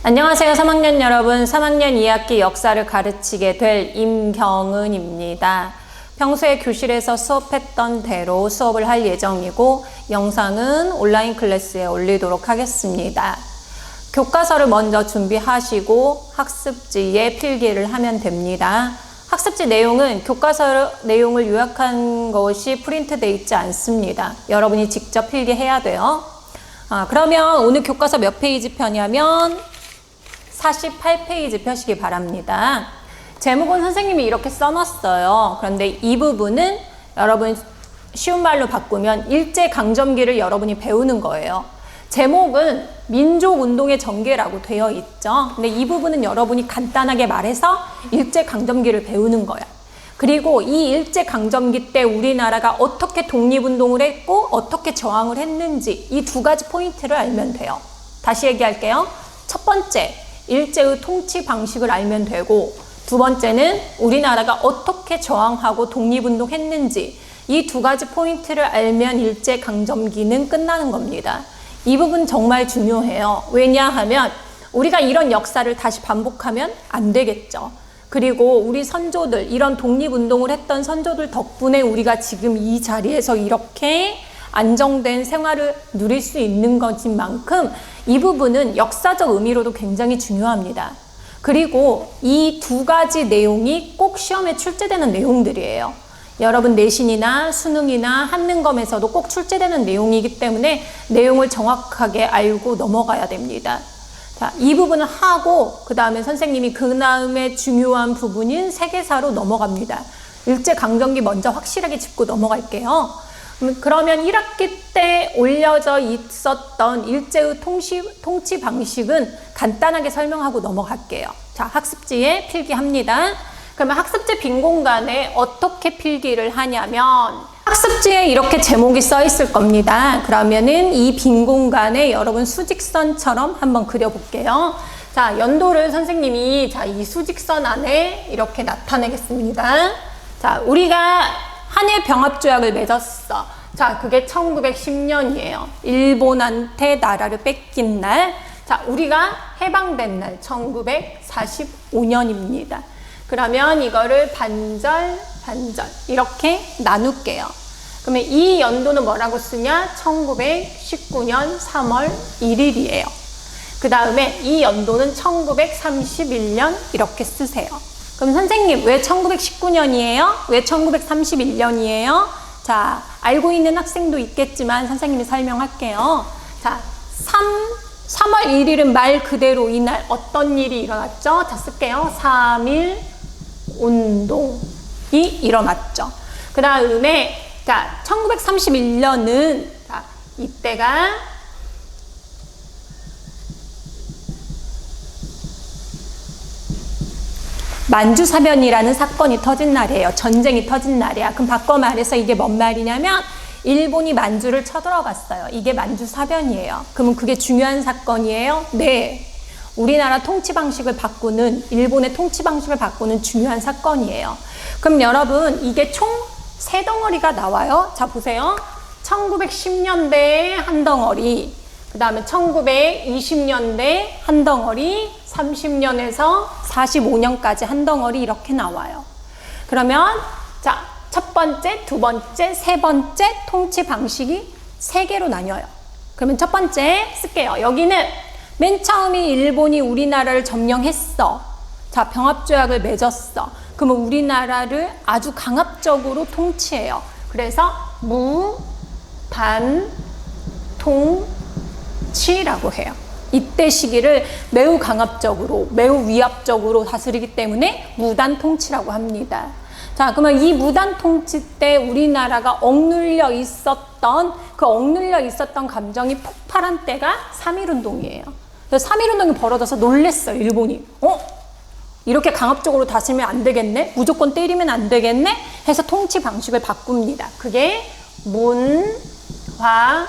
안녕하세요 3학년 여러분. 3학년 2학기 역사를 가르치게 될 임경은입니다. 평소에 교실에서 수업했던 대로 수업을 할 예정이고 영상은 온라인 클래스에 올리도록 하겠습니다. 교과서를 먼저 준비하시고 학습지에 필기를 하면 됩니다. 학습지 내용은 교과서 내용을 요약한 것이 프린트되어 있지 않습니다. 여러분이 직접 필기해야 돼요. 그러면 오늘 교과서 몇 페이지 펴냐면 48페이지 펴시기 바랍니다. 제목은 선생님이 이렇게 써놨어요. 그런데 이 부분은 여러분 쉬운 말로 바꾸면 일제강점기를 여러분이 배우는 거예요. 제목은 민족운동의 전개라고 되어 있죠. 근데 이 부분은 여러분이 간단하게 말해서 일제강점기를 배우는 거야. 그리고 이 일제강점기 때 우리나라가 어떻게 독립운동을 했고 어떻게 저항을 했는지 이 두 가지 포인트를 알면 돼요. 다시 얘기할게요. 첫 번째, 일제의 통치 방식을 알면 되고, 두 번째는 우리나라가 어떻게 저항하고 독립운동 했는지 이 두 가지 포인트를 알면 일제강점기는 끝나는 겁니다. 이 부분 정말 중요해요. 왜냐하면 우리가 이런 역사를 다시 반복하면 안 되겠죠. 그리고 우리 선조들, 이런 독립운동을 했던 선조들 덕분에 우리가 지금 이 자리에서 이렇게 안정된 생활을 누릴 수 있는 것인 만큼 이 부분은 역사적 의미로도 굉장히 중요합니다. 그리고 이 두 가지 내용이 꼭 시험에 출제되는 내용들이에요. 여러분 내신이나 수능이나 한능검에서도 꼭 출제되는 내용이기 때문에 내용을 정확하게 알고 넘어가야 됩니다. 자, 이 부분을 하고 그 다음에 선생님이 그 다음에 중요한 부분인 세계사로 넘어갑니다. 일제강점기 먼저 확실하게 짚고 넘어갈게요. 그러면 1학기 때 올려져 있었던 일제의 통치 방식은 간단하게 설명하고 넘어갈게요. 자, 학습지에 필기합니다. 그러면 학습지 빈 공간에 어떻게 필기를 하냐면 학습지에 이렇게 제목이 써 있을 겁니다. 그러면은 이 빈 공간에 여러분 수직선처럼 한번 그려볼게요. 자, 연도를 선생님이 이 수직선 안에 이렇게 나타내겠습니다. 자, 우리가 한일 병합조약을 맺었어. 자, 그게 1910년이에요. 일본한테 나라를 뺏긴 날. 자, 우리가 해방된 날 1945년입니다. 그러면 이거를 반절 이렇게 나눌게요. 그러면 이 연도는 뭐라고 쓰냐? 1919년 3월 1일이에요. 그 다음에 이 연도는 1931년 이렇게 쓰세요. 그럼 선생님 왜 1919년이에요? 왜 1931년이에요? 자, 알고 있는 학생도 있겠지만 선생님이 설명할게요. 자, 3월 1일은 말 그대로 이날 어떤 일이 일어났죠? 자, 쓸게요. 3.1 운동이 일어났죠. 그 다음에 자, 1931년은 자, 이때가 만주사변이라는 사건이 터진 날이에요. 전쟁이 터진 날이야. 그럼 바꿔 말해서 이게 뭔 말이냐면 일본이 만주를 쳐들어갔어요. 이게 만주사변이에요. 그러면 그게 중요한 사건이에요? 네. 우리나라 통치 방식을 바꾸는, 일본의 통치 방식을 바꾸는 중요한 사건이에요. 그럼 여러분 이게 총 3덩어리가 나와요. 자, 보세요. 1910년대에 한 덩어리, 그 다음에 1920년대 한 덩어리, 30년에서 45년까지 한 덩어리 이렇게 나와요. 그러면 자, 첫 번째, 두 번째, 세 번째 통치 방식이 3개로 나뉘어요. 그러면 첫 번째 쓸게요. 여기는 맨 처음에 일본이 우리나라를 점령했어. 자, 병합조약을 맺었어. 그러면 우리나라를 아주 강압적으로 통치해요. 그래서 무, 반, 통, 치라고 해요. 이때 시기를 매우 강압적으로, 매우 위압적으로 다스리기 때문에 무단 통치라고 합니다. 자, 그러면 이 무단 통치 때 우리나라가 억눌려 있었던 감정이 폭발한 때가 3.1운동이에요. 그래서 3.1운동이 벌어져서 놀랬어요, 일본이. 이렇게 강압적으로 다스리면 안 되겠네? 무조건 때리면 안 되겠네? 해서 통치 방식을 바꿉니다. 그게 문화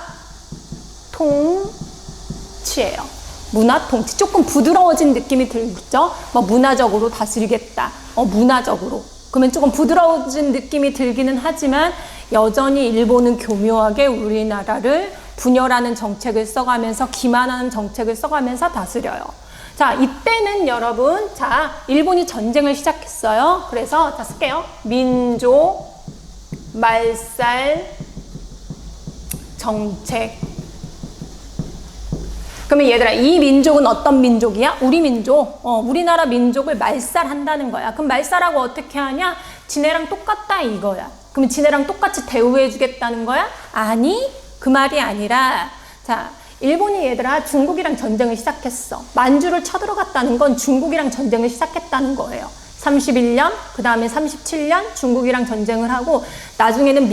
통치예요. 문화 통치. 조금 부드러워진 느낌이 들죠? 문화적으로 다스리겠다. 문화적으로. 그러면 조금 부드러워진 느낌이 들기는 하지만 여전히 일본은 교묘하게 우리나라를 분열하는 정책을 써가면서 기만하는 정책을 써가면서 다스려요. 자, 이때는 여러분, 자, 일본이 전쟁을 시작했어요. 그래서, 자, 쓸게요. 민족 말살 정책. 그러면 얘들아, 이 민족은 어떤 민족이야? 우리 민족. 우리나라 민족을 말살한다는 거야. 그럼 말살하고 어떻게 하냐? 지네랑 똑같다 이거야. 그럼 지네랑 똑같이 대우해 주겠다는 거야? 아니, 그 말이 아니라, 자, 일본이 얘들아 중국이랑 전쟁을 시작했어. 만주를 쳐들어갔다는 건 중국이랑 전쟁을 시작했다는 거예요. 31년, 그 다음에 37년 중국이랑 전쟁을 하고 나중에는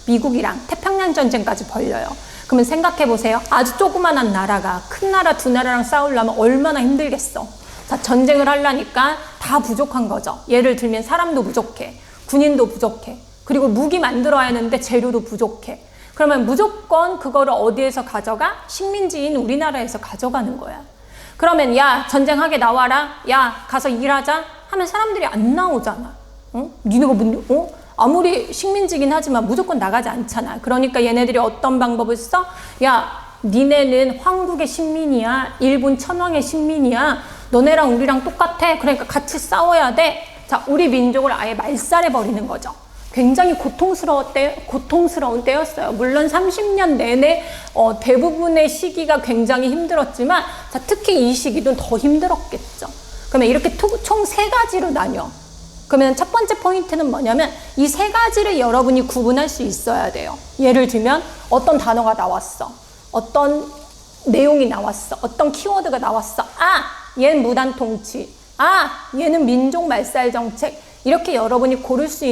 미국이랑 태평양 전쟁까지 벌려요. 그러면 생각해 보세요. 아주 조그만한 나라가 큰 나라 두 나라랑 싸우려면 얼마나 힘들겠어. 자, 전쟁을 하려니까 다 부족한 거죠. 예를 들면 사람도 부족해. 군인도 부족해. 그리고 무기 만들어야 하는데 재료도 부족해. 그러면 무조건 그거를 어디에서 가져가? 식민지인 우리나라에서 가져가는 거야. 그러면 야, 전쟁하게 나와라. 야, 가서 일하자. 하면 사람들이 안 나오잖아. 니네가 아무리 식민지긴 하지만 무조건 나가지 않잖아. 그러니까 얘네들이 어떤 방법을 써? 야, 니네는 황국의 식민이야. 일본 천황의 식민이야. 너네랑 우리랑 똑같아. 그러니까 같이 싸워야 돼. 자, 우리 민족을 아예 말살해버리는 거죠. 굉장히 고통스러운 때였어요. 물론 30년 내내 대부분의 시기가 굉장히 힘들었지만, 자, 특히 이 시기는 더 힘들었겠죠. 그러면 이렇게 총 세 가지로 나뉘어. 그러면 첫 번째 포인트는 뭐냐면 이 세 가지를 여러분이 구분할 수 있어야 돼요. 예를 들면 어떤 단어가 나왔어. 어떤 내용이 나왔어. 어떤 키워드가 나왔어. 아, 얘는 무단 통치. 아, 얘는 민족 말살 정책. 이렇게 여러분이 고를 수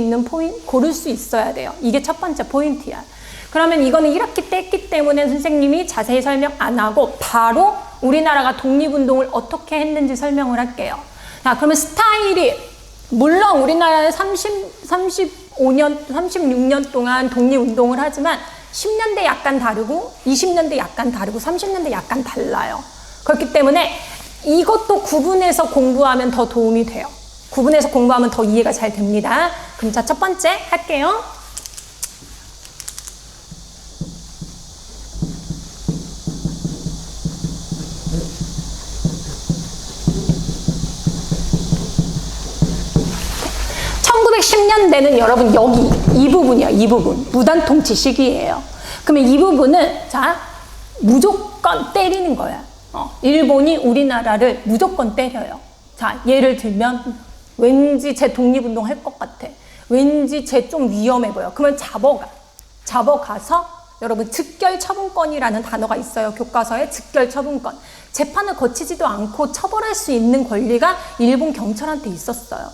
있어야 돼요. 이게 첫 번째 포인트야. 그러면 이거는 이렇게 뗐기 때문에 선생님이 자세히 설명 안 하고 바로 우리나라가 독립운동을 어떻게 했는지 설명을 할게요. 자, 그러면 스타일이 물론 우리나라는 35년, 36년 동안 독립운동을 하지만 10년대 약간 다르고 20년대 약간 다르고 30년대 약간 달라요. 그렇기 때문에 이것도 구분해서 공부하면 더 도움이 돼요. 구분해서 공부하면 더 이해가 잘 됩니다. 그럼 자, 첫 번째 할게요. (1910년대는) 여러분 여기 이 부분이야. 이 부분 무단 통치 시기예요. 그러면 이 부분은 자 무조건 때리는 거야. 일본이 우리나라를 무조건 때려요. 자, 예를 들면 왠지 쟤 독립운동 할 것 같아. 왠지 쟤 좀 위험해 보여. 그러면 잡아가서 여러분 즉결처분권이라는 단어가 있어요. 교과서에 즉결처분권. 재판을 거치지도 않고 처벌할 수 있는 권리가 일본 경찰한테 있었어요.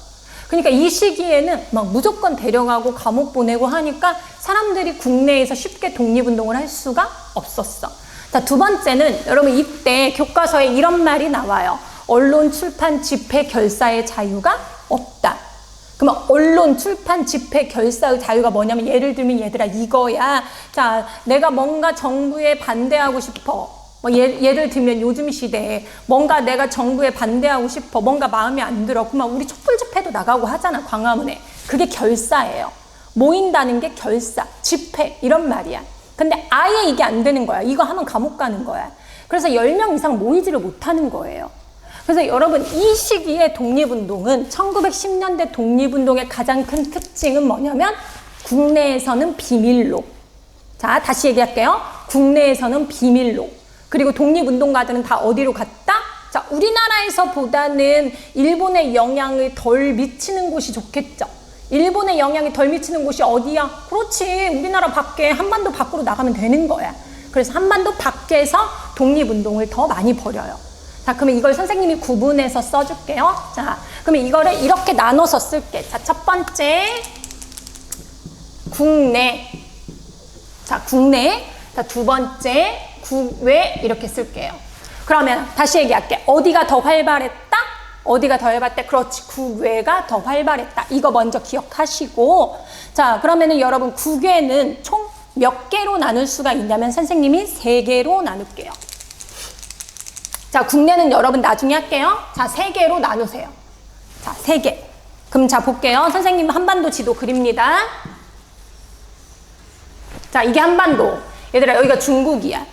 그러니까 이 시기에는 막 무조건 데려가고 감옥 보내고 하니까 사람들이 국내에서 쉽게 독립운동을 할 수가 없었어. 자, 두 번째는 여러분 이때 교과서에 이런 말이 나와요. 언론, 출판, 집회, 결사의 자유가 없다. 그러면 언론, 출판, 집회, 결사의 자유가 뭐냐면 예를 들면 얘들아 이거야. 자, 내가 뭔가 정부에 반대하고 싶어. 예를 들면 요즘 시대에 뭔가 내가 정부에 반대하고 싶어. 뭔가 마음에 안 들어. 그러면 우리 촛불 집회도 나가고 하잖아. 광화문에. 그게 결사예요. 모인다는 게 결사, 집회 이런 말이야. 근데 아예 이게 안 되는 거야. 이거 하면 감옥 가는 거야. 그래서 10명 이상 모이지를 못하는 거예요. 그래서 여러분 이 시기의 독립운동은 1910년대 독립운동의 가장 큰 특징은 뭐냐면 국내에서는 비밀로. 자, 다시 얘기할게요. 국내에서는 비밀로. 그리고 독립운동가들은 다 어디로 갔다? 자, 우리나라에서보다는 일본의 영향을 덜 미치는 곳이 좋겠죠. 일본의 영향이 덜 미치는 곳이 어디야? 그렇지. 우리나라 밖에 한반도 밖으로 나가면 되는 거야. 그래서 한반도 밖에서 독립운동을 더 많이 벌여요. 자, 그러면 이걸 선생님이 구분해서 써줄게요. 자, 그러면 이거를 이렇게 나눠서 쓸게. 자, 첫 번째 국내. 자, 국내. 자, 두 번째 국외 이렇게 쓸게요. 그러면 다시 얘기할게. 어디가 더 활발했다? 어디가 더 활발했다? 그렇지. 국외가 더 활발했다. 이거 먼저 기억하시고. 자, 그러면은 여러분 국외는 총 몇 개로 나눌 수가 있냐면 선생님이 3개로 나눌게요. 자, 국내는 여러분 나중에 할게요. 자, 3개로 나누세요. 자, 3개. 그럼 자, 볼게요. 선생님 한반도 지도 그립니다. 자, 이게 한반도. 얘들아, 여기가 중국이야.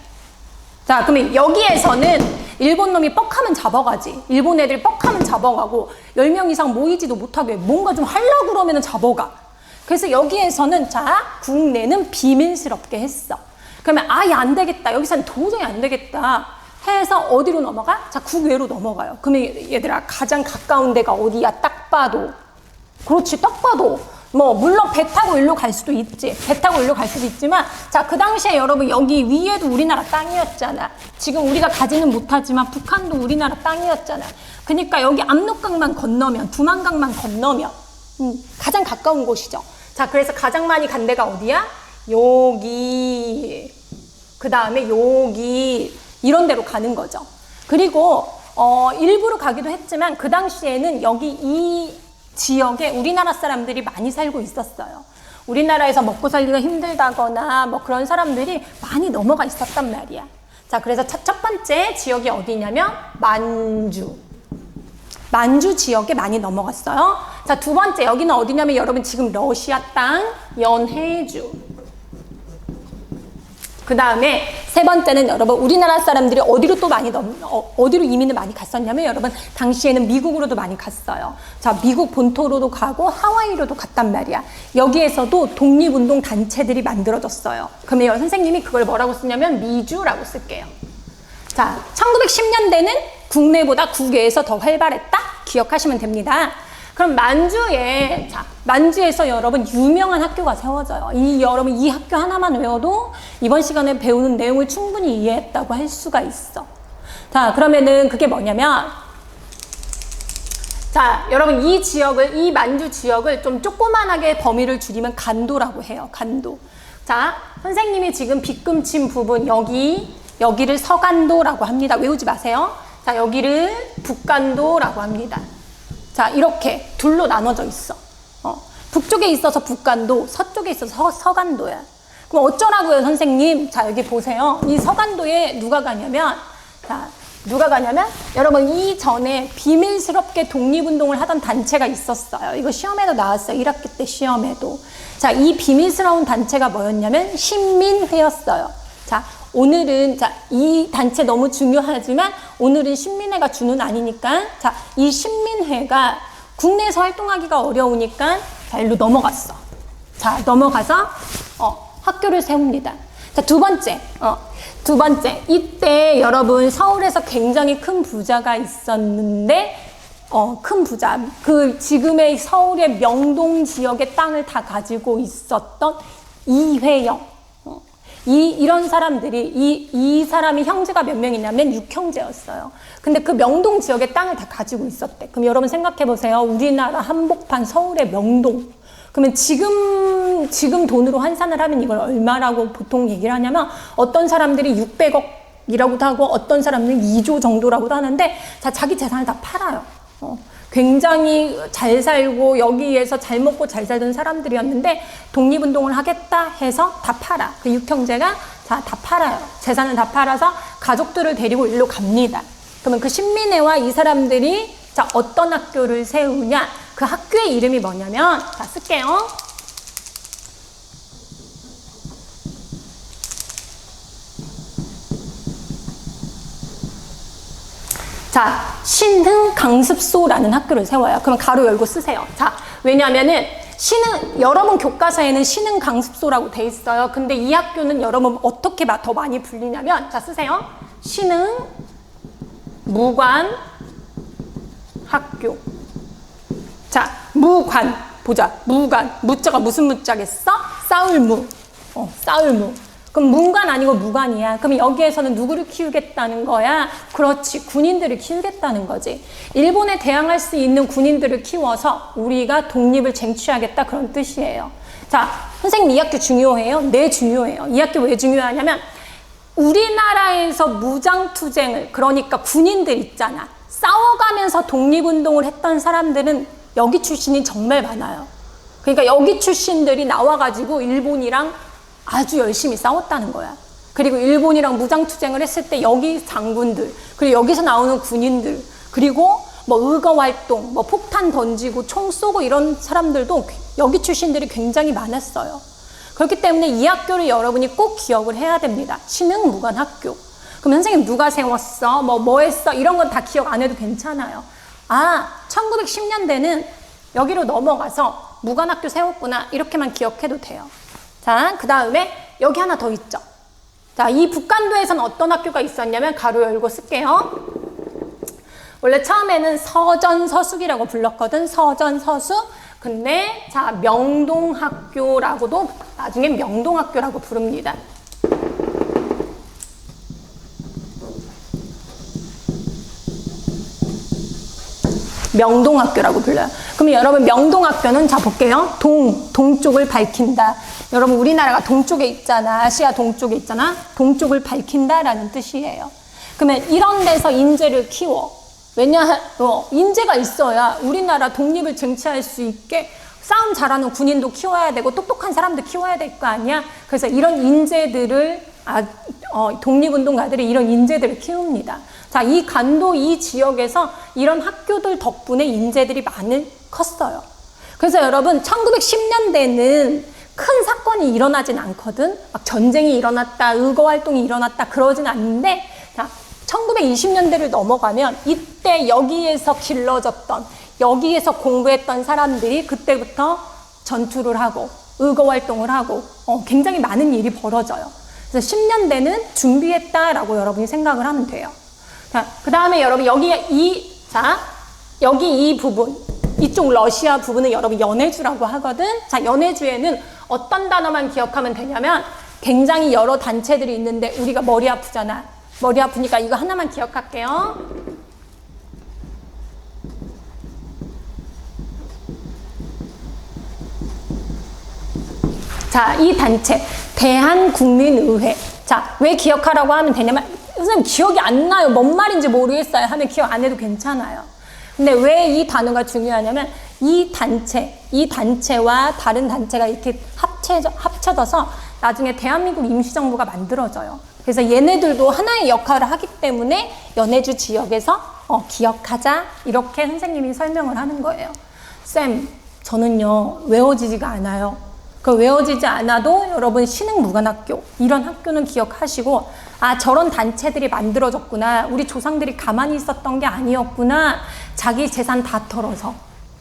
자, 그러면 여기에서는 일본 놈이 뻑하면 잡아가지. 일본 애들이 뻑하면 잡아가고 10명 이상 모이지도 못하게 뭔가 좀 하려고 그러면 잡아가. 그래서 여기에서는 자, 국내는 비밀스럽게 했어. 그러면 아예 안 되겠다. 여기서는 도저히 안 되겠다. 해서 어디로 넘어가? 자, 국외로 넘어가요. 그러면 얘들아 가장 가까운 데가 어디야? 딱 봐도. 그렇지, 딱 봐도. 뭐 물론 배 타고 일로 갈 수도 있지. 배 타고 일로 갈 수도 있지만 자, 그 당시에 여러분 여기 위에도 우리나라 땅이었잖아. 지금 우리가 가지는 못하지만 북한도 우리나라 땅이었잖아. 그러니까 여기 압록강만 건너면, 두만강만 건너면 가장 가까운 곳이죠. 자, 그래서 가장 많이 간 데가 어디야? 여기, 그 다음에 여기 이런 데로 가는 거죠. 그리고 일부러 가기도 했지만 그 당시에는 여기 이 지역에 우리나라 사람들이 많이 살고 있었어요. 우리나라에서 먹고 살기가 힘들다거나 뭐 그런 사람들이 많이 넘어가 있었단 말이야. 자, 그래서 첫 번째 지역이 어디냐면 만주. 만주 지역에 많이 넘어갔어요. 자, 두 번째 여기는 어디냐면 여러분 지금 러시아 땅 연해주. 그 다음에 세 번째는 여러분 우리나라 사람들이 어디로 또 많이 어디로 이민을 많이 갔었냐면 여러분 당시에는 미국으로도 많이 갔어요. 자, 미국 본토로도 가고 하와이로도 갔단 말이야. 여기에서도 독립운동 단체들이 만들어졌어요. 그러면 선생님이 그걸 뭐라고 쓰냐면 미주라고 쓸게요. 자, 1910년대는 국내보다 국외에서 더 활발했다? 기억하시면 됩니다. 그럼 만주에, 자, 만주에서 여러분 유명한 학교가 세워져요. 여러분 이 학교 하나만 외워도 이번 시간에 배우는 내용을 충분히 이해했다고 할 수가 있어. 자, 그러면은 그게 뭐냐면, 자, 여러분 이 만주 지역을 좀 조그만하게 범위를 줄이면 간도라고 해요. 간도. 자, 선생님이 지금 빗금친 부분 여기를 서간도라고 합니다. 외우지 마세요. 자, 여기를 북간도라고 합니다. 자, 이렇게 둘로 나눠져 있어. 북쪽에 있어서 북간도, 서쪽에 있어서 서간도야. 그럼 어쩌라고요, 선생님? 자, 여기 보세요. 이 서간도에 누가 가냐면, 자, 누가 가냐면, 여러분 이전에 비밀스럽게 독립운동을 하던 단체가 있었어요. 이거 시험에도 나왔어요. 1학기 때 시험에도. 자, 이 비밀스러운 단체가 뭐였냐면 신민회였어요. 자, 오늘은 자, 이 단체 너무 중요하지만 오늘은 신민회가 주는 아니니까 자, 이 신민회가 국내에서 활동하기가 어려우니까 자, 일로 넘어갔어. 자, 넘어가서 학교를 세웁니다. 자, 두 번째. 이때 여러분 서울에서 굉장히 큰 부자가 있었는데 큰 부자. 그 지금의 서울의 명동 지역의 땅을 다 가지고 있었던 이회영. 이런 사람들이, 이 사람이 형제가 몇 명이냐면 6형제였어요. 근데 그 명동 지역의 땅을 다 가지고 있었대. 그럼 여러분 생각해 보세요. 우리나라 한복판 서울의 명동. 그러면 지금 돈으로 환산을 하면 이걸 얼마라고 보통 얘기를 하냐면 어떤 사람들이 600억이라고도 하고 어떤 사람들은 2조 정도라고도 하는데 자, 자기 재산을 다 팔아요. 굉장히 잘 살고 여기에서 잘 먹고 잘 살던 사람들이었는데 독립운동을 하겠다 해서 다 팔아. 그 6형제가 다 팔아요. 재산을 다 팔아서 가족들을 데리고 일로 갑니다. 그러면 그 신민회와 이 사람들이 자, 어떤 학교를 세우냐? 그 학교의 이름이 뭐냐면 자, 쓸게요. 자, 신흥강습소라는 학교를 세워요. 그럼 가로 열고 쓰세요. 자, 왜냐하면은 여러분 교과서에는 신흥강습소라고 돼 있어요. 근데 이 학교는 여러분 어떻게 더 많이 불리냐면, 자, 쓰세요. 신흥무관학교. 자, 무관. 보자. 무관. 무자가 무슨 무자겠어? 싸울무. 싸울무. 그럼 문관 아니고 무관이야. 그럼 여기에서는 누구를 키우겠다는 거야? 그렇지. 군인들을 키우겠다는 거지. 일본에 대항할 수 있는 군인들을 키워서 우리가 독립을 쟁취하겠다 그런 뜻이에요. 자, 선생님 이 학교 중요해요? 네, 중요해요. 이 학교 왜 중요하냐면 우리나라에서 무장투쟁을 그러니까 군인들 있잖아. 싸워가면서 독립운동을 했던 사람들은 여기 출신이 정말 많아요. 그러니까 여기 출신들이 나와가지고 일본이랑 아주 열심히 싸웠다는 거야. 그리고 일본이랑 무장투쟁을 했을 때 여기 장군들, 그리고 여기서 나오는 군인들, 그리고 뭐 의거활동, 뭐 폭탄 던지고 총 쏘고 이런 사람들도 여기 출신들이 굉장히 많았어요. 그렇기 때문에 이 학교를 여러분이 꼭 기억을 해야 됩니다. 신흥무관학교. 그럼 선생님 누가 세웠어? 뭐 했어? 이런 건 다 기억 안 해도 괜찮아요. 1910년대는 여기로 넘어가서 무관학교 세웠구나. 이렇게만 기억해도 돼요. 자, 그 다음에 여기 하나 더 있죠. 자, 이 북간도에서는 어떤 학교가 있었냐면 가로 열고 쓸게요. 원래 처음에는 서전서숙이라고 불렀거든. 서전서숙. 근데 자, 명동학교라고도 나중에 명동학교라고 부릅니다. 명동학교라고 불러요. 그럼 여러분 명동학교는 자 볼게요. 동쪽을 밝힌다. 여러분 우리나라가 동쪽에 있잖아. 아시아 동쪽에 있잖아. 동쪽을 밝힌다라는 뜻이에요. 그러면 이런 데서 인재를 키워. 왜냐, 인재가 있어야 우리나라 독립을 쟁취할 수 있게 싸움 잘하는 군인도 키워야 되고 똑똑한 사람도 키워야 될 거 아니야. 그래서 이런 인재들을 독립운동가들이 이런 인재들을 키웁니다. 자, 이 간도 이 지역에서 이런 학교들 덕분에 인재들이 많이 컸어요. 그래서 여러분 1910년대는 큰 사건이 일어나진 않거든. 막 전쟁이 일어났다, 의거활동이 일어났다 그러진 않는데 자, 1920년대를 넘어가면 이때 여기에서 길러졌던 여기에서 공부했던 사람들이 그때부터 전투를 하고 의거활동을 하고 굉장히 많은 일이 벌어져요. 그래서 10년대는 준비했다라고 여러분이 생각을 하면 돼요. 자, 그 다음에 여러분 여기 이 부분 이쪽 러시아 부분은 여러분 연해주라고 하거든. 자, 연해주에는 어떤 단어만 기억하면 되냐면 굉장히 여러 단체들이 있는데 우리가 머리 아프잖아. 머리 아프니까 이거 하나만 기억할게요. 자, 이 단체 대한국민의회. 자, 왜 기억하라고 하면 되냐면 선생님 기억이 안 나요. 뭔 말인지 모르겠어요 하면 기억 안 해도 괜찮아요. 근데 왜 이 단어가 중요하냐면 이 단체와 다른 단체가 이렇게 합쳐져서 나중에 대한민국 임시정부가 만들어져요. 그래서 얘네들도 하나의 역할을 하기 때문에 연해주 지역에서 기억하자 이렇게 선생님이 설명을 하는 거예요. 쌤, 저는요 외워지지가 않아요. 그 외워지지 않아도 여러분 신흥무관학교 이런 학교는 기억하시고 저런 단체들이 만들어졌구나. 우리 조상들이 가만히 있었던 게 아니었구나. 자기 재산 다 털어서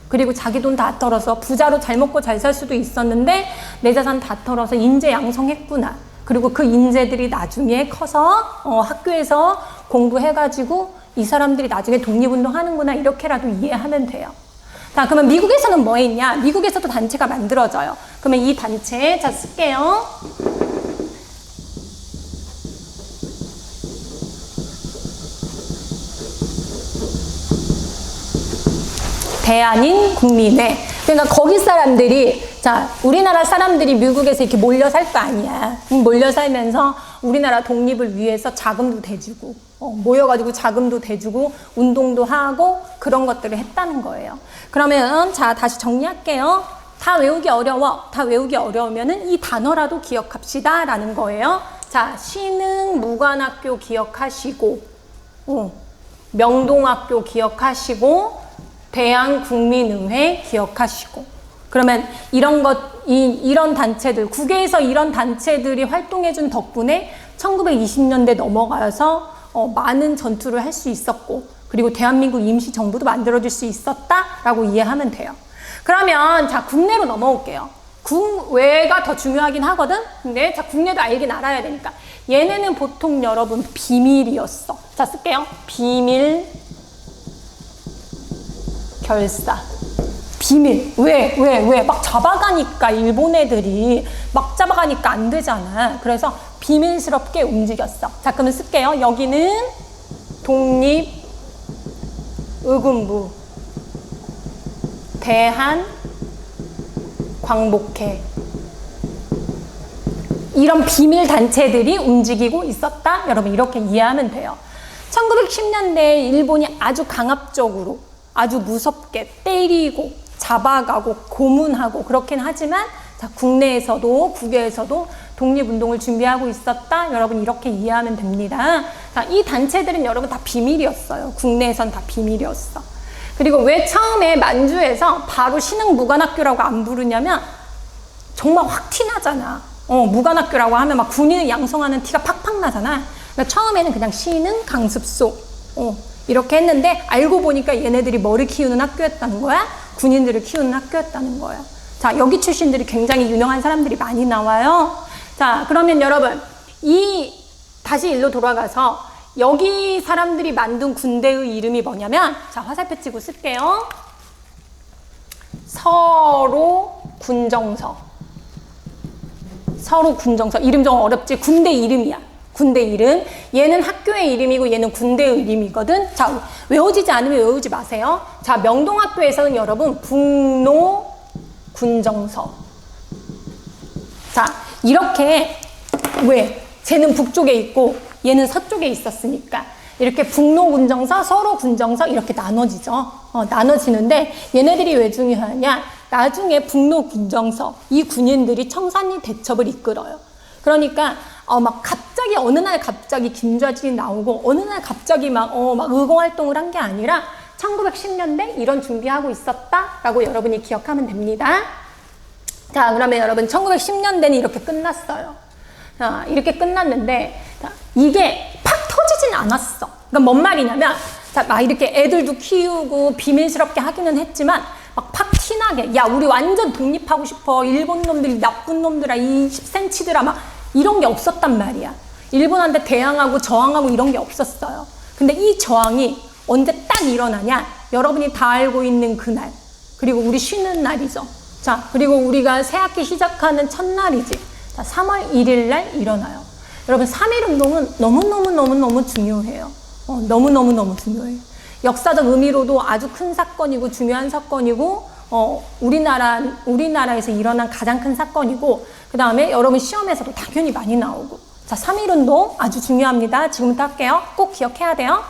그리고 자기 돈 다 털어서 부자로 잘 먹고 잘 살 수도 있었는데 내 재산 다 털어서 인재 양성했구나. 그리고 그 인재들이 나중에 커서 학교에서 공부해가지고 이 사람들이 나중에 독립운동 하는구나 이렇게라도 이해하면 돼요. 자, 그러면 미국에서는 뭐 있냐? 미국에서도 단체가 만들어져요. 그러면 이 단체 자 쓸게요. 대한인 국민회. 그러니까 거기 사람들이 자, 우리나라 사람들이 미국에서 이렇게 몰려 살 거 아니야. 몰려 살면서 우리나라 독립을 위해서 자금도 대주고 모여가지고 자금도 대주고 운동도 하고 그런 것들을 했다는 거예요. 그러면 자, 다시 정리할게요. 다 외우기 어려워. 다 외우기 어려우면은 이 단어라도 기억합시다 라는 거예요. 자, 신흥무관학교 기억하시고 명동학교 기억하시고 대한국민의회 기억하시고 그러면 이런 단체들, 국외에서 이런 단체들이 활동해준 덕분에 1920년대 넘어가서 많은 전투를 할 수 있었고 그리고 대한민국 임시정부도 만들어질 수 있었다라고 이해하면 돼요. 그러면 자, 국내로 넘어올게요. 국외가 더 중요하긴 하거든? 근데 자, 국내도 알긴 알아야 되니까. 얘네는 보통 여러분 비밀이었어. 자, 쓸게요. 비밀 결사. 비밀. 왜? 막 잡아가니까 일본 애들이 막 잡아가니까 안 되잖아. 그래서 비밀스럽게 움직였어. 자, 그러면 쓸게요. 여기는 독립의군부 대한광복회 이런 비밀 단체들이 움직이고 있었다. 여러분 이렇게 이해하면 돼요. 1910년대에 일본이 아주 강압적으로 아주 무섭게 때리고 잡아가고 고문하고 그렇긴 하지만 자, 국내에서도 국외에서도 독립운동을 준비하고 있었다. 여러분 이렇게 이해하면 됩니다. 자, 이 단체들은 여러분 다 비밀이었어요. 국내에선 다 비밀이었어. 그리고 왜 처음에 만주에서 바로 신흥무관학교라고 안 부르냐면 정말 확 티나잖아. 무관학교라고 하면 막 군인을 양성하는 티가 팍팍 나잖아. 그러니까 처음에는 그냥 시는 강습소 이렇게 했는데 알고 보니까 얘네들이 뭐를 키우는 학교였다는 거야? 군인들을 키우는 학교였다는 거야. 자, 여기 출신들이 굉장히 유명한 사람들이 많이 나와요. 자, 그러면 여러분 다시 일로 돌아가서 여기 사람들이 만든 군대의 이름이 뭐냐면, 자, 화살표 치고 쓸게요. 서로 군정서. 서로 군정서. 이름 좀 어렵지? 군대 이름이야. 군대 이름. 얘는 학교의 이름이고 얘는 군대의 이름이거든. 자, 외워지지 않으면 외우지 마세요. 자, 명동학교에서는 여러분 북로 군정서. 자, 이렇게 왜? 쟤는 북쪽에 있고 얘는 서쪽에 있었으니까 이렇게 북로 군정서, 서로 군정서 이렇게 나눠지죠. 나눠지는데 얘네들이 왜 중요하냐? 나중에 북로 군정서 이 군인들이 청산리 대첩을 이끌어요. 그러니까 막 갑자기 어느 날 갑자기 김좌진이 나오고 어느 날 갑자기 막 의공활동을 한 게 아니라 1910년대 이런 준비하고 있었다라고 여러분이 기억하면 됩니다. 자, 그러면 여러분 1910년대는 이렇게 끝났어요. 자, 이렇게 끝났는데 자, 이게 팍 터지진 않았어. 그러니까 뭔 말이냐면 자, 막 이렇게 애들도 키우고 비밀스럽게 하기는 했지만 막 팍 티나게 야 우리 완전 독립하고 싶어. 일본 놈들이 나쁜 놈들아 이 10cm들아 막 이런 게 없었단 말이야. 일본한테 대항하고 저항하고 이런 게 없었어요. 근데 이 저항이 언제 딱 일어나냐? 여러분이 다 알고 있는 그날. 그리고 우리 쉬는 날이죠. 자, 그리고 우리가 새학기 시작하는 첫날이지. 자, 3월 1일 날 일어나요. 여러분 3.1운동은 너무너무 중요해요. 너무너무 중요해요. 역사적 의미로도 아주 큰 사건이고 중요한 사건이고 우리나라에서 일어난 가장 큰 사건이고 그 다음에 여러분 시험에서도 당연히 많이 나오고 자, 3.1운동 아주 중요합니다. 지금부터 할게요. 꼭 기억해야 돼요.